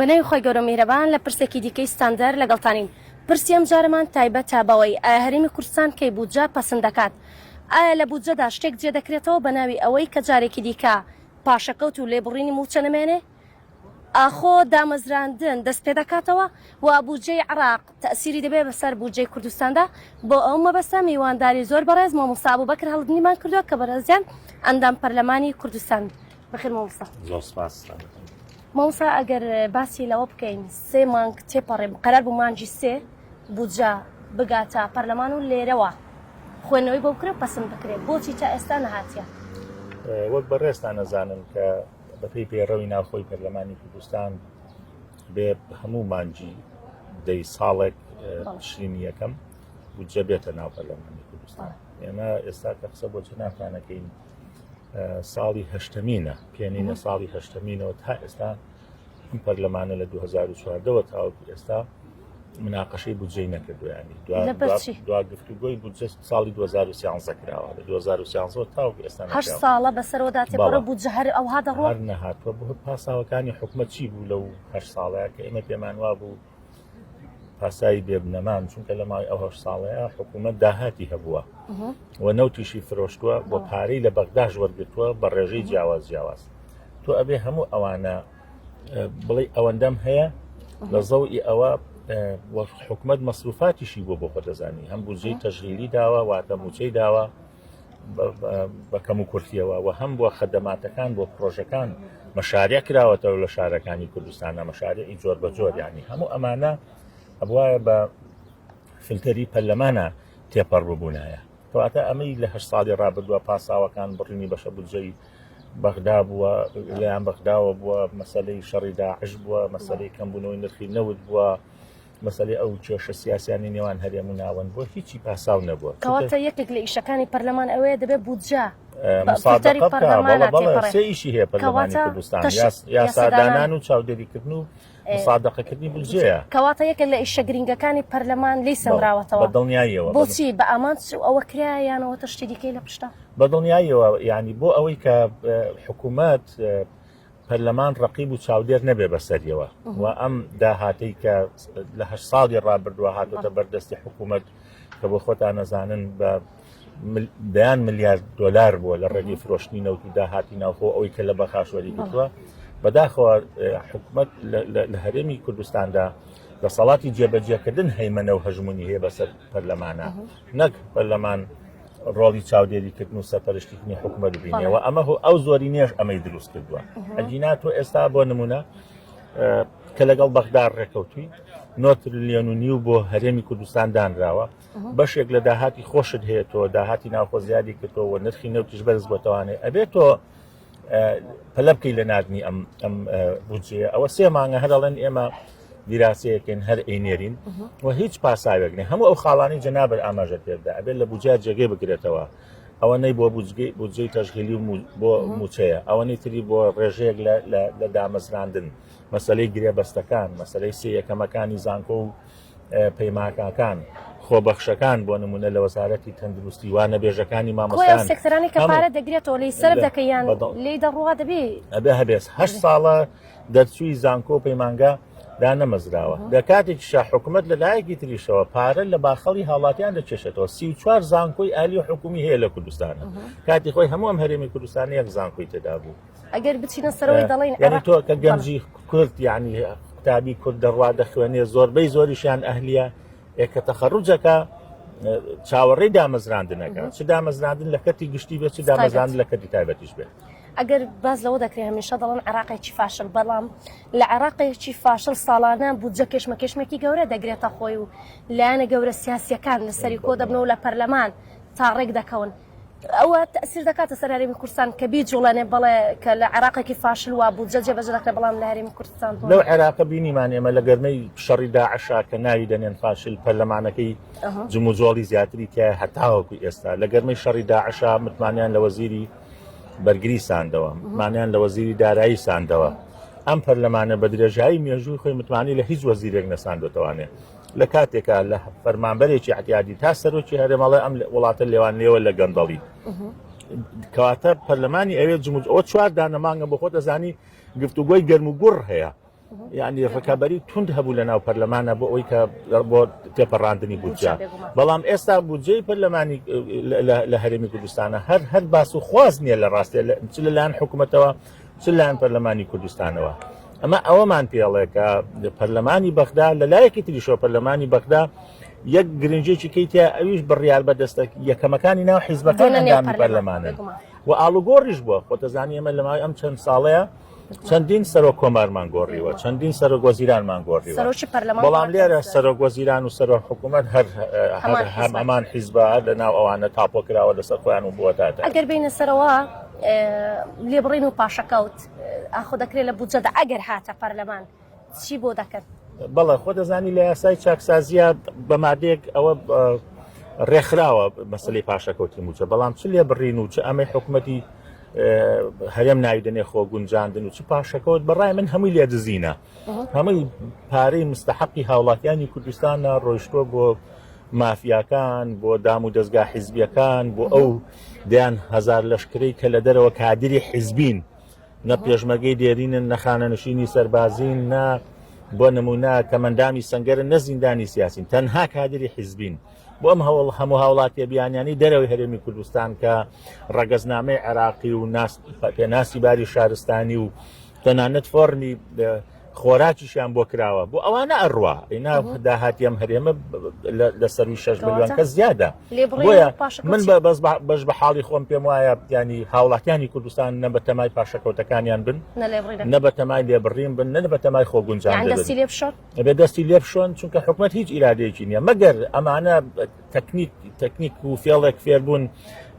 بەناوی خۆی گەورە میهرەبان لە پرسێکی دیکەی ستاندەر لەگەڵتانین. پرسی ئەم جارەمان تایبەتە بەوەی ئایا هەرێمی کوردستان کەی بودجە پەسەند دەکات؟ ئایا لە بودجەدا شتێک جێ دەکرێتەوە بە ناوی ئەوەی کە جارێکی دیکە پاشەکەوت و لێبڕینی موچە نەمێنێ؟ ئاخۆ دامەزراندن دەست پێ دەکاتەوە و بودجەی عراق تەسیری دەبێت بەسەر بودجەی کوردستاندا. بۆ ئەو مەبەستە میوانداری زۆر بەڕێز مامۆستا ئەبوبەکر هەڵبنیمان کردووە کە بەڕێزیان ئەندام پەرلەمانی کوردستان. بەخێر مامۆستا. زۆر سپاس. مامۆستا ئەگەر باسی لەوە بکەین 3 مانگ تێپەڕێ قەرار بوو مانجی 3 بودجە بگاتە پەرلەمان و لێرەوە خوێندنەوەی بۆ بکرێ پەسەند بکرێت. بۆچی تا ئێستا نەهاتیە؟ وەک بەڕێستان نەزانم کە بەپێی پێڕەوی ناوخۆی پەرلەمانی کوردستان بێ هەموو مانجی دەی ساڵێک تشرینی یەکەم بودجە بێتە ناو پەرلەمانی کوردستان. ئێمە ئێستا کە قسە بۆ جنابتانەکەین ساڵی هەشتمینە پێنینە ساڵی هەشتمینەوە تا ئێستا ئەم پەرلەمانە لە 2014ەوە تاوەکو ئێستا مناقەشەی بودجەی نەکردویانی دوا گفتوگۆی بودجە ساڵی 2013 کراوە لە 2013 تاوەکو ئێستا 8 ساڵە بەسەرەوەدا تێپەڕە بودجە هەر ئەوها دەڕۆ هەر نەهاتوە بۆ پاساوەکانی حکومەت چی بوو لەو 8 ساڵەیە کە ئێمە پێمان وا بوو پاسایی بێبنەمان چونکە لە ماوەی ئەو 8 ساڵەیە حکومەت داهاتی هەبووە و نەوتیشی فرۆشتووە بۆ پارەی لە بەغداش وەرگرتووە بە ڕێژەی جیاواز تۆ ئەبێ هەموو ئەوانە بڵێ ئەوەندەم هەیە لە زەوئی ئەوە حکومەت مەسروفاتیشی بۆ خۆدەزانی هەم بودجەی تەشغیلی داوە واتە موچەی داوە بە کەم و کورتیەوە و هەم بۆ خەدەماتەکان بۆ پرۆژەکان مەشارێع کراوەتەوە لە شارەکانی کوردستانە مەشارێعی جۆر بە جۆر یانی هەموو ئەمانە ئەبوایە بە فیلتەری پەرلەمانە تێپەڕ ببوونایە کەواتە ئەمەی لە 8 ساڵی ڕابردووە پاساوەکان بڕینی بەشە بودجەی بەغدا بووە لەیان بەغداوە بووە مەسەلەی شەڕی داعش بووە مەسەلەی کەمبوونەوەی نرخی نەوت بووە مەسەلەی ئەو کێشە سیاسیانی نێوان هەرێم و ناوەند بووە هیچی پاساو نەبووە. کەواتە یەکێک لە ئیشەکانی پەرلەمان ئەوەیە دەبێت بودجە سێئیشی هەیە پەرلەمانی کوردستان یاسادانان و چاودێریکردن و مسادقەکردنی بودجەیە. کەواتە یەکێک لە ئیشە گرنگەکانی پەرلەمان لی سەمراوەتەوە بەدڵنیاییەوە. بۆچی بە ئامان ئەوە کرا یانەوە تشتی دیکەی لە پشتە؟ بەدڵنیاییەوە یعنی بۆ ئەوەی کە حکوومەت پەرلەمان ڕقیب و چاودێر نەبێ بەسەریەوە و ئەم داهاتەی کە لە 8 ساڵی ڕابردووە هاتوۆتە بەردەستی حکوومەت کە بۆ خۆتان نەزانن بە بەیان ملیارد دۆلار بووە لە ڕێگەی فرۆشتنی نەوت و داهاتی ناوخۆ ئەوەی کە لە بەخاشوەری گرتووە بەداخەوە حکوومەت لە هەرێمی کوردستاندا لە سەڵاتی جێبەجێکردن هەیمەنە و هەژمونی هەیە بەسەر پەرلەمانە نەک پەرلەمان ڕۆڵی چاودێریکردن و سەرپەرشتیکردنی حکوومەت ببینێەوە ئەمە ئەو زۆری نێژ ئەمەی دروست کردووە ئەجینا تۆ ئێستا بۆ نمونە کە لەگەڵ بەغدار ڕێکەوتووی 9 تریلیۆن و نیو بۆ هەرێمی کوردستان دانراوە بەشێک لە داهاتی خۆشت هەیە تۆ داهاتی ناوخۆ زیادی کردەوە نرخی نەوتیش بەرز بۆتەوانێ ئەبێت تۆ پەلە بکەی لە نردنی ئەم بودجەیە ئەوە 3 مانگە هەرڵێن ئێمە دیراسەیەکەن هەر ئەینێرین و هیچ پاساوێک نێ هەموو ئەو خاڵانی جەنابەر ئاماژە پێدا ئەبێت لە بودجە جێگەی بگرێتەوە ئەوە نەی بۆ بودجەی تەشغیلی بۆ موچەیە ئەوە نەیتری بۆ ڕێژەیەک لە دامەزراندن مەسەلەی گرێبەستەکان مەسەلەی سێ یەکەمەکانی زانکۆ و پەیماکەکان خۆبەخشەکان بۆ نمونە لە وەزارەتی تەندروستی وانە بێژەکانی مامۆستان سێکتەرانی کە پارە دەگرێتەوە لی سەر دەکەیان لێ دەڕوا دەبێ ئەبێ هەبێت 8 ساڵە دەرچووی زانکۆ و پەیمانگا دا نەمەزراوە لە کاتێکی شا حکوومەت لە لایەکی تریشەوە پارە لە باخەڵی هاڵاتیان دەچێشێتەوە 34 زانکۆی ئالی و حکومی هەیە لە کوردستانە کاتی خۆی هەموو ئەم هەرێمی کوردستانی یەک زانکۆی تێدا بوو ئەگەر بچینە سەرەوەی دەڵێن یعنی تۆ کە گەنجی کورد یعنی قوتابی کورد دەڕوا دەخوێنێ زۆربەی زۆریشیان ئەهلیە کە تەخەڕوجەکە چاوەڕێی دامەزراندنەکە چ دامەزراندن لە کەتی گشتی بێت چ دامەزراندن لە کەتی تایبەتیش بێت. ئەگەر باز لەوە دەکرێت هەمیشە دەڵێن عێراقێکی فاشل بەڵام لە عێراقێکی فاشل ساڵانە بودجە کێشمەکێشمێکی گەورە دەگرێتە خۆی و لایەنە گەورە سیاسیەکان لەسەری کۆ دەبنەوە لە پەرلەمان تا ڕێک دەکەون ئەوە تەسیر دەکاتە سەر هەرێمی کوردستان کە بیجوڵێنێ بڵێ کە لە عێراقێکی فاشل وە بودجە جێبەجێ دەکرێت بەڵام لە هەرێمی کوردستان لەو عێراقە بینیمان ئێمە لە گەرمەی شەڕی داعشا کە ناوی دەنێن فاشل پەرلەمانەکەی جموجۆڵی زیاتری کە هەتاوەکو ئێستا لە گەرمەی شەڕی داعشا متمانیان لە وەزیری بەرگری ساندەوە متمانیان لە وەزیری دارایی ساندەوە ئەم پەرلەمانە بە درێژایی مێژووی خۆی متمانی لە هیچ وەزیرێک نەساندوێتەوانێ لە کاتێکە لە فەرمانبەرێکی احتیاطی تا سەرۆکی هەرێمەڵێ ئەم وڵاتە لێوانێەوە لە گەندەڵی کەواتە پەرلەمانی ئەوێ جموج ئەوە 4 دانەمانگە بۆ خۆت دەزانی گفتوگۆی گەرم و گوڕ هەیە یعنی ڕکابەری تونند هەبوو لە ناو پەرلەمانە بۆ ئەوەی کە بۆ تێپەڕاندنی بودجە بەڵام ئێستا بودجەی پەرلەمانی لە هەرێمی کوردستانە هەر باس و خواز نییە لە ڕاستێ چ لەلایەن حکوومەتەوە چ لایەن پەرلەمانی کوردستانەوە ئەمە ئەوەمان پێڵێ کە پەرلەمانی بەغدا لە لایەکی تریشەوە پەرلەمانی بەغدا یەک گرنجێکی کەیتە ئەویش بڕیار بەدەستە یەکەمەکانی ناو حیزبەکان ئەنجامی پەرلەمانن و ئاڵوگۆڕیش بووە خۆتەزانی ئەمە لە ماوەی ئەم چەند ساڵەیە چەندین سەرۆک کۆمارمان گۆڕیوە چەندین سەرۆک وەزیرانمان گۆڕیوە بەڵام لێرە سەرۆک وەزیران و سەرۆک حکوومەت هەر هەمان حیزبە لە ناو ئەوانە تاپۆ کراوە لەسەر خۆیان و بووەتاتە ئەگەر بینە سەرەوە لێبڕین و پاشەکەوت ئاخۆ دەکرێت لە بودجەدا ئەگەر هاتە پەرلەمان چی بۆ دەکەن بەڵێ خۆ دەزانی لە یاسای چاکسازیە بە مادەیەک ئەوە ڕێکخراوە مەسلەی پاشەکەوتی موچە بەڵام چ لێ بڕین و چ ئەمەی حکوومەتی هەرێم ناویدنێ خۆ گونجاندن و چ پاشەکەوت بەڕای من هەمووی لێ دزینە هەمووی پارەی مستحقی هاوڵاتیانی کوردستانە ڕۆیشتووە بۆ مافیاکان بۆ دام و دەستگا حیزبیەکان بۆ ئەو دەیان هەزار لەشکرەی کە لە دەرەوە کادری حیزبین نە پێشمەرگەی دێرینن نەخانە نشینی سەربازین نە بۆ نمونە کەمەندامی سەنگەرن نە زیندانی سیاسین تەنها کادری حیزبین بۆ ئەم هەموو هاوڵاتی بیانیانی دەرەوەی هەرێمی کوردستان کە ڕەگەزنامەی عێراقی و پێناسی باری شارستانی و تەنانەت فۆرمی خۆراکیشیان بۆ کراوە بۆ ئەوانە ئەڕوا ئینا داهاتی ئەم هەرێمە لە سەروی 6 ملیۆن کەس زیادە بۆیە من بەش بە حاڵی خۆم پێم وایە ینی هاوڵاتیانی کوردستان نە بە تەمای پاشەکەوتەکانیان بن نە بە تەمای لێبڕیم بن نە بە تەمای خۆگونجان بێ دەستی لێ بشۆن چونکە حکوومەت هیچ ئیرادەیەکی نییە مەگەر ئەمانە تەکنیک و فێڵێک فێربوون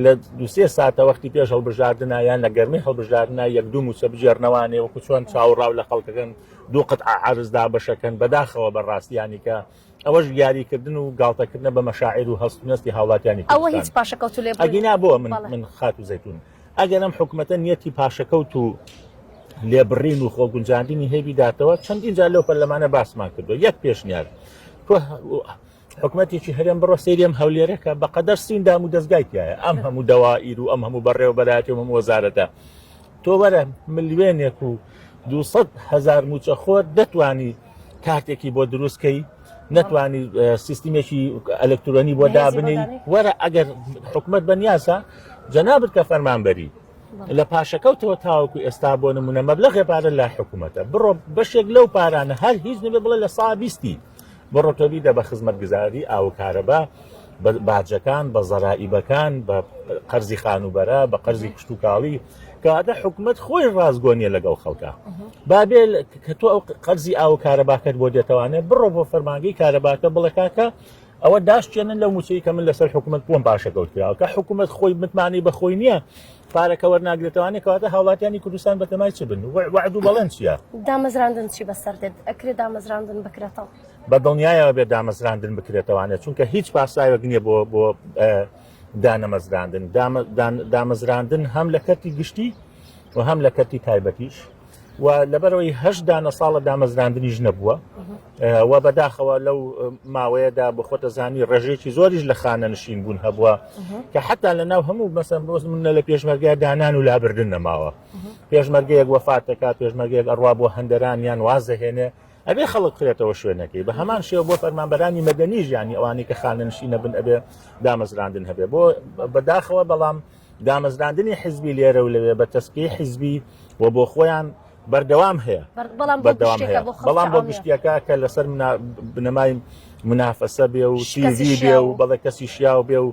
لە 2-3 ساتە وەختی پێش هەڵبژاردنە یان لە گەرمی هەڵبژاردنە یەک دوو موچە بجێڕنەوانێ وەکو چۆن چاوەڕاو لە خەڵکەکەن دوو قەتع عەرزدا بەشەکەن بەداخەوە بەڕاستیانی کە ئەوەش یاریکردن و گاڵتەکردنە بە مەشاعیر و هەستونەستی هاوڵاتیانی ئەوە هیچ پاشەکەوت لێ ئەگینا بۆ من خات و زەیتون ئەگەر ئەم حکوومەتە نیەتی پاشەکەوت و لێبڕین و خۆگونجاندنی هێبی داتەوە چەندین جار لەو پەرلەمانە باسمان کردو یەک پێشنیار حکوومەتێکی هەرێم بڕۆ سێریم هەولێرەکە بەقەدەر سیندام و دەستگایتیایە ئەم هەموو دەوائیر و ئەم هەموو بەڕێوە بەداتی و هەموو وەزارەتە تۆ وەرە ملیێنێک و 200,000 موچە خۆر دەتوانی کارتێکی بۆ دروستکەی نەتوانی سیستمێکی ئەلکترۆنی بۆ دابنی وەرە ئەگەر حکوومەت بەنیاسە جەنابەت کە فەرمانبەری لە پاشەکەوتەوە تاوەکو ئێستا بۆ نمونە مەبلەغی پارە لە حکوومەتە بڕۆ بەشێک لەو پارانە هەر هیچ نەبێ بڵێ لە سابیستی بڕۆتۆبی دە بە خزمەتگوزاری ئاو کارەبا بە باجەکان بە زەرائیبەکان بە قەرزی خانوبەرە بە قەرزی کشت و کاڵی کەواتە حکوومەت خۆی ڕازگۆنیە لەگەڵ خەڵکە بابێ کە تۆ ئەو قەرزی ئاو کارەباکەت بۆ دێتەوانێت بڕۆ بۆ فەرمانگەی کارەباکە بڵێ کاکە ئەوە داشتێنن لەو موچەی کە من لەسەر حکوومەت بۆم پاشەکەوت کراوە کە حکوومەت خۆی متمانی بەخۆی نییە پارەکە وەرناگرێتوانێت کەواتە هاوڵاتیانی کوردستان بەتەمای چ بن وعد و بەڵێن چییە دامەزراندن چی بەسەر دێت ئەکرێت دامەزراندن بکرێتەوە بە دڵنیایەوە بێ دامەزراندن بکرێتەوانێت چونکە هیچ پاسایوەک نییە بۆ دانەمەزراندن دامەزراندن هەم لە کەرتی گشتی و هەم لە کەرتی تایبەتیش و لەبەرەوەی 8 دانە ساڵە دامەزراندنیش نەبووە و بەداخەوە لەو ماوەیەدا بە خۆتەزانی ڕێژێکی زۆریش لە خانە نشین بوون هەبووە کە حتا لە ناو هەموو مەسەن بۆ منە لە پێشمەرگای دانان و لابردن نەماوە پێشمەرگەیەک وەفات دەکات پێشمەرگەیەک ئەڕوا بۆ هەندەران یان وازەهێنێ ئەبێ خەڵک کرێتەوە شوێنەکەی بە هەمان شێوە بۆ فەرمانبەرانی مەدەنی ژیانی ئەوانی کە خانە نشینە بن ئەبێ دامەزراندن هەبێ بۆ بەداخەوە بەڵام دامەزراندنی حیزبی لێرە و لەوێ بە تەسکیی حیزبی و بۆ خۆیان بەردەوام هەیە بەڵام بۆ گشتیەکە کە لەسەر بنەمای منافەسە بێ و تیڤی بێ و بەڵێ کەسی شیاو بێ و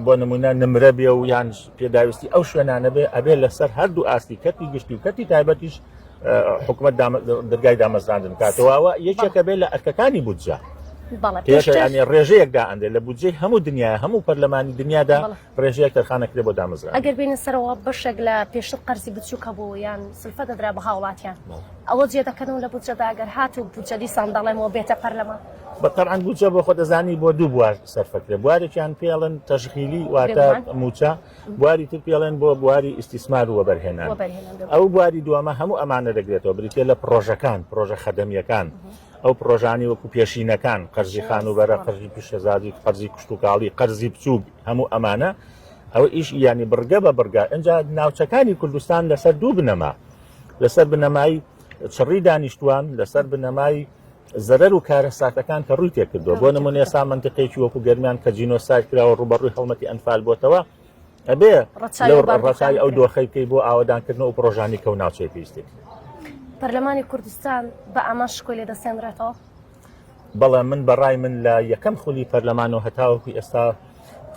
بۆ نمونە نمرە بێ و یان پێداویستی ئەو شوێنانە بێ ئەبێ لەسەر هەردوو ئاستی کەتی گشتی و کەتی تایبەتیش حکوومەت دەرگای دامەزراندن کاتەوەوە یەکێکە بێت لە ئەرکەکانی بودجە ڕێژەیەکدا ئەندێ لە بودجەی هەموو دنیا هەموو پەرلەمانی دنیادا ڕێژەیەک تەرخانەکرێ بۆ دامەزران ئەگەر بینە سەرەوە بەشێک لە پێشتر قەرزی بچووکە بوو یان سلفە دەدرا بە هاوڵاتیان ئەوە جێ دەکەنەوە لە بودجەدا ئەگەر هات و بودجە دیسان دەڵێمەوە بێتە پەرلەمان بەتەبعاً بودجە بۆ خۆ دەزانی بۆ دوو بوار سەرفەکرێ بوارێکیان پێڵن تەشغیلی واتە موچە بواری تر پێڵێن بۆ بواری ئیستیسمار و وەبەرهێنان ئەو بواری دووەمە هەموو ئەمانە دەگرێتەوە بریتێ لە پرۆژەکان پرۆژە خەدەمیەکان ئەو پرۆژانی وەکو پێشینەکان قەرزی خانوبەرە قەرزی پیشەزادی قەرزی کشت و کاڵی قەرزی بچووک هەموو ئەمانە ئەوە ئیش ینی بڕگە بە بڕگە ئەنجا ناوچەکانی کوردستان لەسەر دوو بنەما لەسەر بنەمای چڕی دانیشتوان لەسەر بنەمای زەرەر و کارە ساتەکان کە ڕووی تێکردووە بۆ نمونە ئێستا منتیقێکی وەکو گەرمیان کە جینۆساید کراوە ڕوبەڕووی هەڵمەتی ئەنفال بۆتەوە ئەبێ لەو ڕەچای ئەو دۆخەی بکەی بۆ ئاوادانکردنەوە و پرۆژانی کەو ناوچەی پێویستی. پەرلەمانی کوردستان بە ئاماژ شکۆی لێ دەسێنرێتەوە؟ بەڵێ من بەڕای من لە یەکەم خولی پەرلەمانەوە هەتاوەکو ئێستا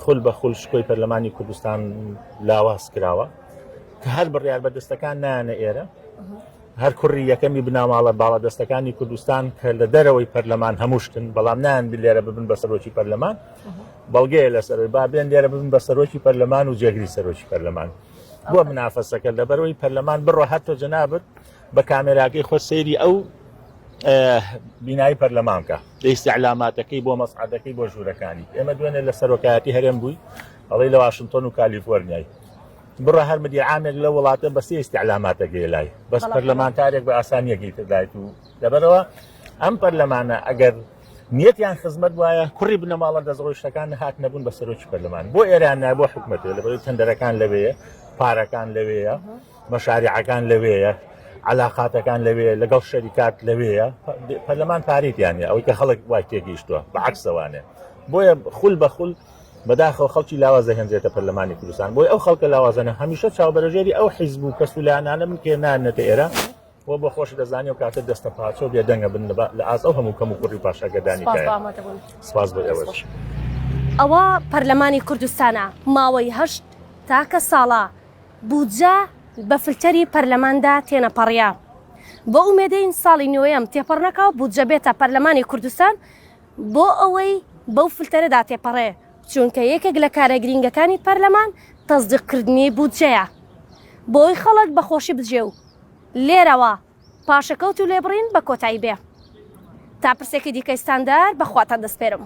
خول بە خول شکۆی پەرلەمانی کوردستان لاواز کراوە کە هەر بڕیار بەدەستەکان نایانە ئێرە، هەر کوڕی یەکەمی بناماڵە باڵەدەستەکانی کوردستان کە لە دەرەوەی پەرلەمان هەمووشتن بەڵام نان لێرە ببن بە سەرۆکی پەرلەمان بەڵگەیە لەسەر با بێن لێرە ببن بە سەرۆکی پەرلەمان و جێگری سەرۆکی پەرلەمان بۆ منافەسەکە لەبەرەوەی پەرلەمان بڕۆ هەتۆ جەنابەت بە کامێراکەی خۆ سەیری ئەو بینایی پەرلەمانکە لە ئیستیعلاماتەکەی بۆ مەسعەدەکەی بۆ ژوورەکانی ئێمە دوێنێ لە سەرۆکایەتی هەرێم بووی ئەڵێ لە واشنگتن و کالیفۆرنیای بڕە هەر مدیر عامێک لە وڵاتە بەسی ئیستیعلاماتەکەی لای بەس پەرلەمانتارێک بە ئاسانیەکی تردایت و لەبەرەوە ئەم پەرلەمانە ئەگەر نیەتیان خزمەت وایە کوڕی بنەماڵە دەستڕۆیشتەکان هات نەبوون بە سەرۆکی پەرلەمان بۆ ئێران نای بۆ حکومەتێ لەبەرەوەی تەندەرەکان لەوەیە پارەکان لەوەیە مەشاریعەکان لەوەیە علاقاتەکان لەوەیە لەگەڵ شەریکات لەوەیە پەرلەمان پارێتیانە ئەوەی کە خەڵک وای تێگەیشتووە بەعەکسەوانێ بۆیە خول بە خول بەداخەوە خەڵکی لاوازە هێنجێتە پەرلەمانی کوردستان بۆی ئەو خەڵکە لاوازانە هەمیشە چاوبەرەژێری ئەو حیزب و کەسولانانە من کێ نانەتە ئێرە بۆ بۆ خۆش دەزانانی و کاتە دەستە پاچۆ بێدەنگە بن لە ئاز ئەو هەموو کەم و کوڕی پاشەکەدانی سپاس بۆ ئێوەش. ئەوە پەرلەمانی کوردستانە ماوەی 8 تاکە ساڵە بودجە بە فلتەری پەرلەماندا تێنەپەڕیا بۆ ئومێدەین ساڵی نوێیەم تێپەڕ نەکەوە بودجە بێتە پەرلەمانی کوردستان بۆ ئەوەی بەو فلتەرەدا تێپەڕێ چونکە یەکێک لە کارە گرنگەکانی پەرلەمان تەزدیقکردنی بودجەیە بۆی خەڵک بەخۆشی بجێ و لێرەوە پاشەکەوت و لێبڕین بە کۆتایی بێ تا پرسێکی دیکەی ستاندەر بەخواتە دەستپێرم.